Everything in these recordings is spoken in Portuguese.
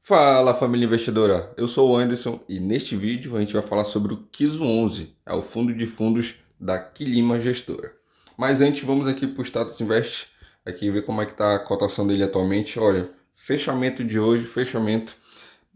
Fala, família investidora, eu sou o Anderson e neste vídeo a gente vai falar sobre o KISO 11, é o fundo de fundos da Quilima Gestora. Mas antes vamos aqui para o Status Invest, aqui ver como é que está a cotação dele atualmente. Olha, fechamento de hoje, fechamento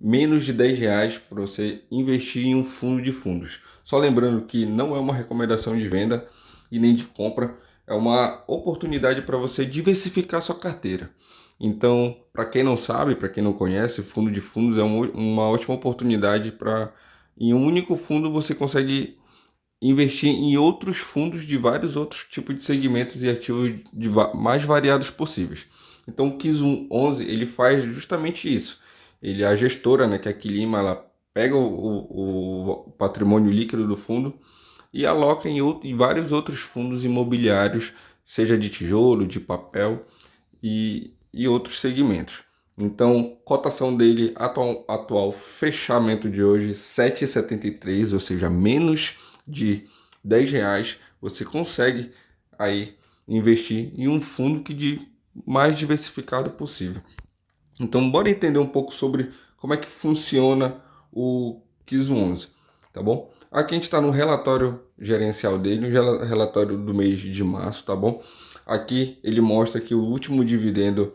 menos de R$ 10 para você investir em um fundo de fundos. Só lembrando que não é uma recomendação de venda e nem de compra, é uma oportunidade para você diversificar sua carteira. Então, para quem não sabe, para quem não conhece, fundo de fundos é uma ótima oportunidade para, em um único fundo, você consegue investir em outros fundos de vários outros tipos de segmentos e ativos mais variados possíveis. Então, o KIS 11 ele faz justamente isso. Ele é a gestora, né, que é a Quilima, ela pega o patrimônio líquido do fundo e aloca em vários outros fundos imobiliários, seja de tijolo, de papel e outros segmentos. Então, cotação dele atual fechamento de hoje 7,73, ou seja, menos de R$ 10, você consegue aí investir em um fundo que de mais diversificado possível. Então, bora entender um pouco sobre como é que funciona o KIS 11, tá bom? Aqui a gente está no relatório gerencial dele, o relatório do mês de março, tá bom? Aqui ele mostra que o último dividendo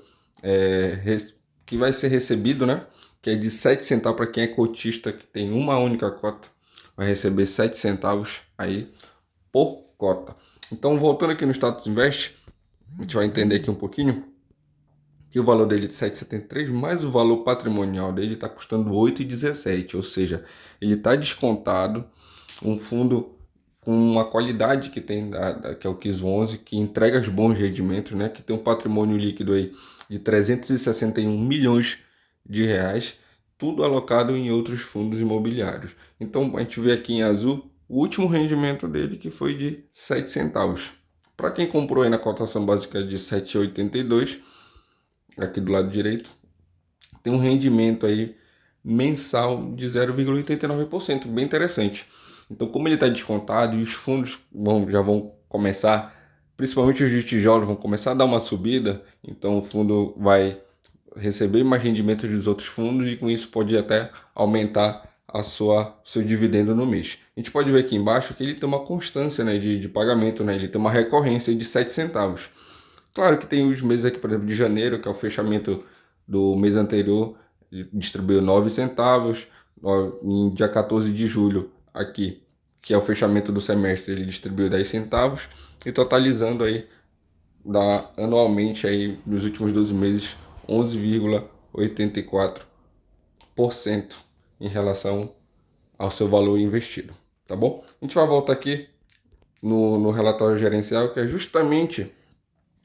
que vai ser recebido, né? Que é de 7 centavos para quem é cotista, que tem uma única cota, vai receber 7 centavos aí por cota. Então, voltando aqui no Status Invest, a gente vai entender aqui um pouquinho que o valor dele é de 7,73, mas o valor patrimonial dele está custando 8,17, ou seja, ele está descontado um fundo com uma qualidade que tem, que é o KIS 11, que entrega os bons rendimentos, né, que tem um patrimônio líquido aí de 361 milhões de reais, tudo alocado em outros fundos imobiliários. Então a gente vê aqui em azul o último rendimento dele, que foi de 7 centavos. Para quem comprou aí na cotação básica de 7,82, aqui do lado direito, tem um rendimento aí mensal de 0,89%, bem interessante. Então, como ele está descontado e os fundos já vão começar, principalmente os de tijolo, vão começar a dar uma subida, então o fundo vai receber mais rendimento dos outros fundos e com isso pode até aumentar seu dividendo no mês. A gente pode ver aqui embaixo que ele tem uma constância, né, de pagamento, né, ele tem uma recorrência de 7 centavos. Claro que tem os meses aqui, por exemplo, de janeiro, que é o fechamento do mês anterior, distribuiu 9 centavos. Em dia 14 de julho, aqui, que é o fechamento do semestre, ele distribuiu 10 centavos. E totalizando aí, dá anualmente aí, nos últimos 12 meses, 11,84% em relação ao seu valor investido, tá bom? A gente vai voltar aqui no relatório gerencial, que é justamente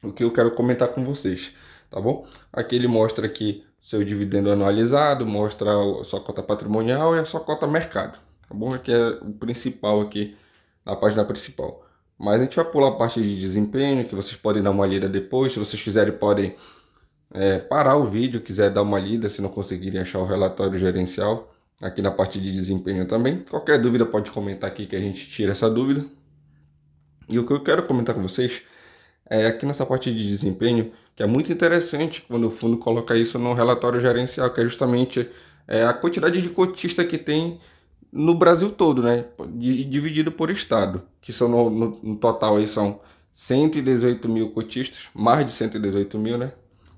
o que eu quero comentar com vocês, tá bom? Aqui ele mostra aqui seu dividendo anualizado, mostra a sua cota patrimonial e a sua cota mercado, tá bom? Aqui é o principal aqui na página principal. Mas a gente vai pular a parte de desempenho, que vocês podem dar uma lida depois. Se vocês quiserem, podem parar o vídeo, quiser dar uma lida, se não conseguirem achar o relatório gerencial, aqui na parte de desempenho também. Qualquer dúvida pode comentar aqui que a gente tira essa dúvida. E o que eu quero comentar com vocês aqui nessa parte de desempenho, que é muito interessante quando o fundo coloca isso no relatório gerencial, que é justamente a quantidade de cotista que tem no Brasil todo, né? Dividido por estado, que são no total aí são 118 mil cotistas, mais de 118 mil, né?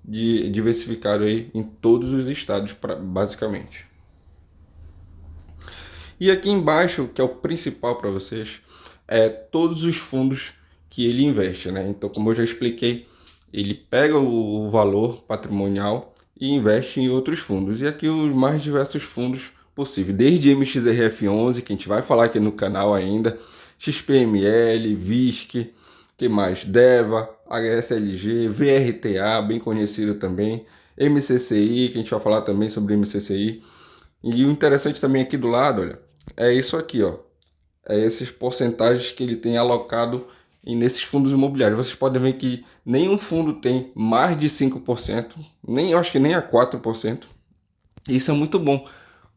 Diversificado aí em todos os estados, basicamente. E aqui embaixo, que é o principal para vocês, é todos os fundos que ele investe, né? Então, como eu já expliquei, ele pega o valor patrimonial e investe em outros fundos. E aqui os mais diversos fundos possíveis, desde MXRF11, que a gente vai falar aqui no canal ainda, XPML, VISC, que mais? DEVA, HSLG, VRTA, bem conhecido também, MCCI, que a gente vai falar também sobre MCCI. E o interessante também aqui do lado, olha, é isso aqui, ó. É esses porcentagens que ele tem alocado nesses fundos imobiliários. Vocês podem ver que nenhum fundo tem mais de 5%, nem, eu acho que nem a 4%. Isso é muito bom,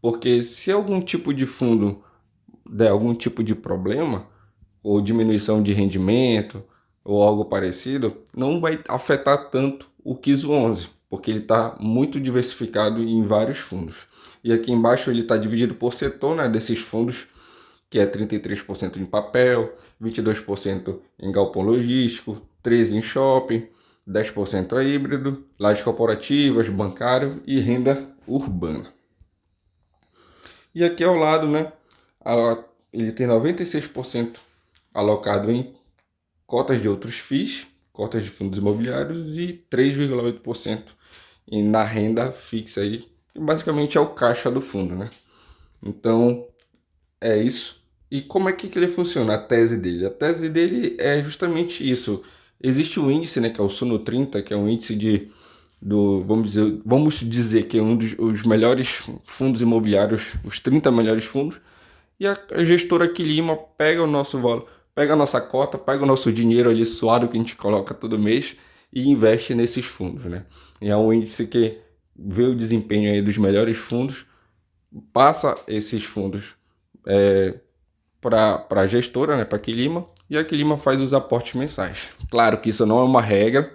porque se algum tipo de fundo der algum tipo de problema, ou diminuição de rendimento, ou algo parecido, não vai afetar tanto o KIS 11. porque ele está muito diversificado em vários fundos. E aqui embaixo ele está dividido por setor, né, desses fundos, que é 33% em papel, 22% em galpão logístico, 13% em shopping, 10% é híbrido, lajes corporativas, bancário e renda urbana. E aqui ao lado, né, ele tem 96% alocado em cotas de outros FIIs, cotas de fundos imobiliários e 3,8% na renda fixa aí, que basicamente é o caixa do fundo, né? Então é isso. E como é que ele funciona, a tese dele? A tese dele é justamente isso. Existe um índice, né, que é o Suno 30, que é um índice vamos dizer que é um dos melhores fundos imobiliários, os 30 melhores fundos, e a gestora Quilima pega o nosso valor, pega a nossa cota, pega o nosso dinheiro ali suado que a gente coloca todo mês e investe nesses fundos, né? E é um índice que vê o desempenho aí dos melhores fundos, passa esses fundos para a gestora, né, para a Quilima, e a Quilima faz os aportes mensais. Claro que isso não é uma regra,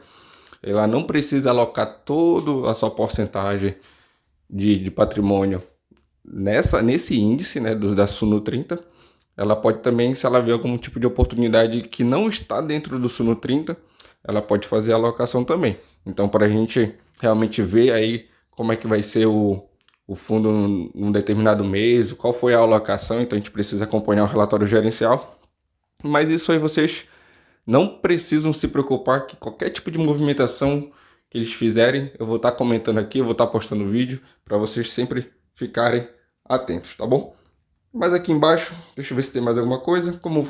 ela não precisa alocar toda a sua porcentagem de patrimônio nesse índice, né, da Suno 30. Ela pode também, se ela ver algum tipo de oportunidade que não está dentro do Suno 30, ela pode fazer a alocação também. Então, para a gente realmente ver aí como é que vai ser o fundo num determinado mês, qual foi a alocação, então a gente precisa acompanhar o relatório gerencial. Mas isso aí vocês não precisam se preocupar, que qualquer tipo de movimentação que eles fizerem, eu vou estar comentando aqui, eu vou estar postando vídeo para vocês sempre ficarem atentos, tá bom? Mas aqui embaixo, deixa eu ver se tem mais alguma coisa. Como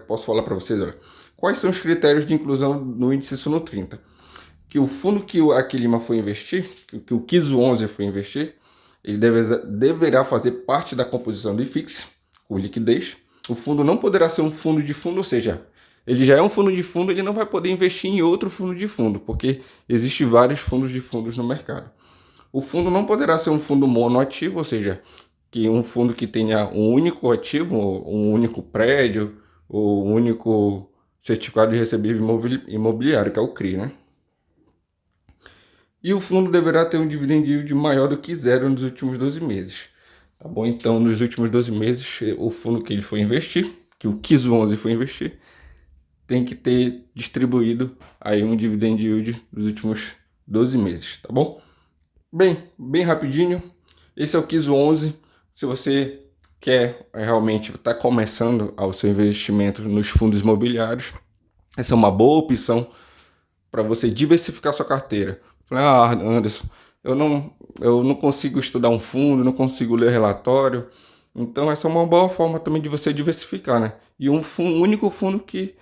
posso falar para vocês, olha, quais são os critérios de inclusão no índice Suno 30? Que o fundo que a Quilima foi investir, que o KISO 11 foi investir, ele deverá fazer parte da composição do IFIX, com liquidez. O fundo não poderá ser um fundo de fundo, ou seja, ele já é um fundo de fundo, ele não vai poder investir em outro fundo de fundo, porque existem vários fundos de fundos no mercado. O fundo não poderá ser um fundo monoativo, ou seja, que um fundo que tenha um único ativo, um único prédio, ou um único certificado de recebível imobiliário, que é o CRI, né? E o fundo deverá ter um dividend yield maior do que zero nos últimos 12 meses. Tá bom? Então, nos últimos 12 meses, o fundo que ele foi investir, que o KISO 11 foi investir, tem que ter distribuído aí um dividend yield nos últimos 12 meses, tá bom? Bem rapidinho, esse é o KISO 11. Se você quer realmente estar começando ao seu investimento nos fundos imobiliários, essa é uma boa opção para você diversificar sua carteira. Anderson, eu não consigo estudar um fundo, não consigo ler relatório, então essa é uma boa forma também de você diversificar, né? E um único fundo que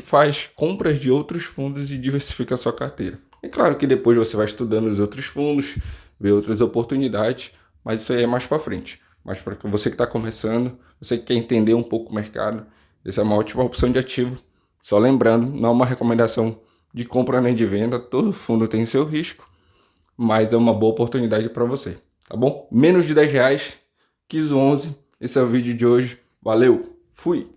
faz compras de outros fundos e diversifica a sua carteira. É claro que depois você vai estudando os outros fundos, ver outras oportunidades, mas isso aí é mais para frente. Mas para você que está começando, você que quer entender um pouco o mercado, essa é uma ótima opção de ativo. Só lembrando, não é uma recomendação de compra nem de venda, todo fundo tem seu risco, mas é uma boa oportunidade para você, tá bom? Menos de R$10, KISO 11, esse é o vídeo de hoje. Valeu, fui!